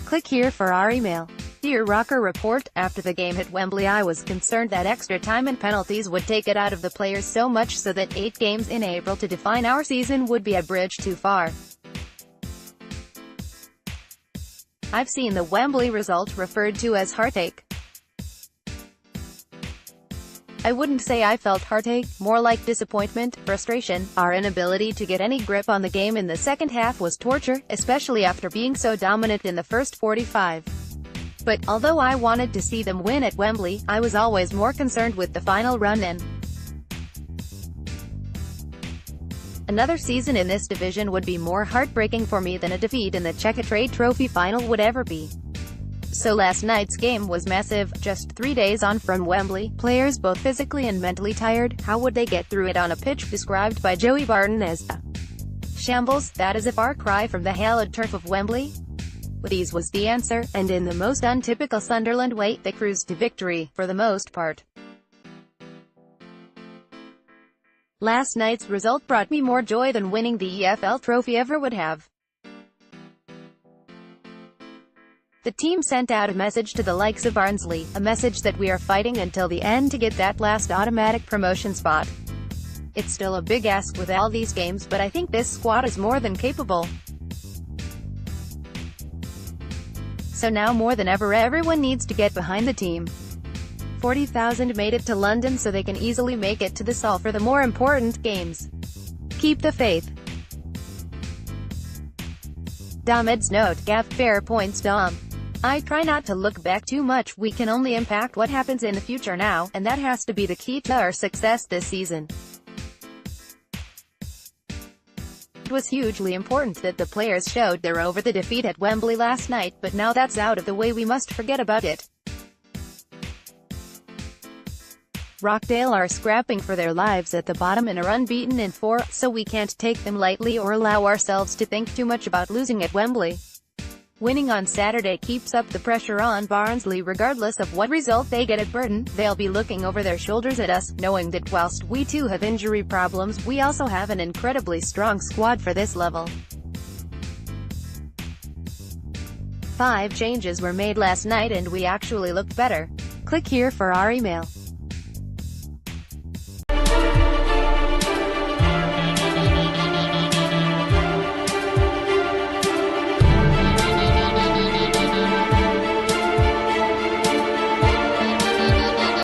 Click here for our email. Dear Rocker Report, after the game at Wembley I was concerned that extra time and penalties would take it out of the players so much so that 8 games in April to define our season would be a bridge too far. I've seen the Wembley result referred to as heartache. I wouldn't say I felt heartache, more like disappointment, frustration. Our inability to get any grip on the game in the second half was torture, especially after being so dominant in the first 45. But, although I wanted to see them win at Wembley, I was always more concerned with the final run-in. Another season in this division would be more heartbreaking for me than a defeat in the Checkatrade Trophy final would ever be. So last night's game was massive. Just 3 days on from Wembley, players both physically and mentally tired. How would they get through it on a pitch described by Joey Barton as a shambles? That is a far cry from the hallowed turf of Wembley. With ease was the answer, and in the most untypical Sunderland way, they cruised to victory, for the most part. Last night's result brought me more joy than winning the EFL trophy ever would have. The team sent out a message to the likes of Barnsley, a message that we are fighting until the end to get that last automatic promotion spot. It's still a big ask with all these games, but I think this squad is more than capable. So now more than ever everyone needs to get behind the team. 40,000 made it to London so they can easily make it to the Sol for the more important games. Keep the faith. Domed's note, Gav, fair points Dom. I try not to look back too much. We can only impact what happens in the future now, and that has to be the key to our success this season. It was hugely important that the players showed they're over the defeat at Wembley last night, but now that's out of the way we must forget about it. Rockdale are scrapping for their lives at the bottom and are unbeaten in 4, so we can't take them lightly or allow ourselves to think too much about losing at Wembley. Winning on Saturday keeps up the pressure on Barnsley. Regardless of what result they get at Burton, they'll be looking over their shoulders at us, knowing that whilst we too have injury problems, we also have an incredibly strong squad for this level. 5 changes were made last night and we actually looked better. Click here for our email.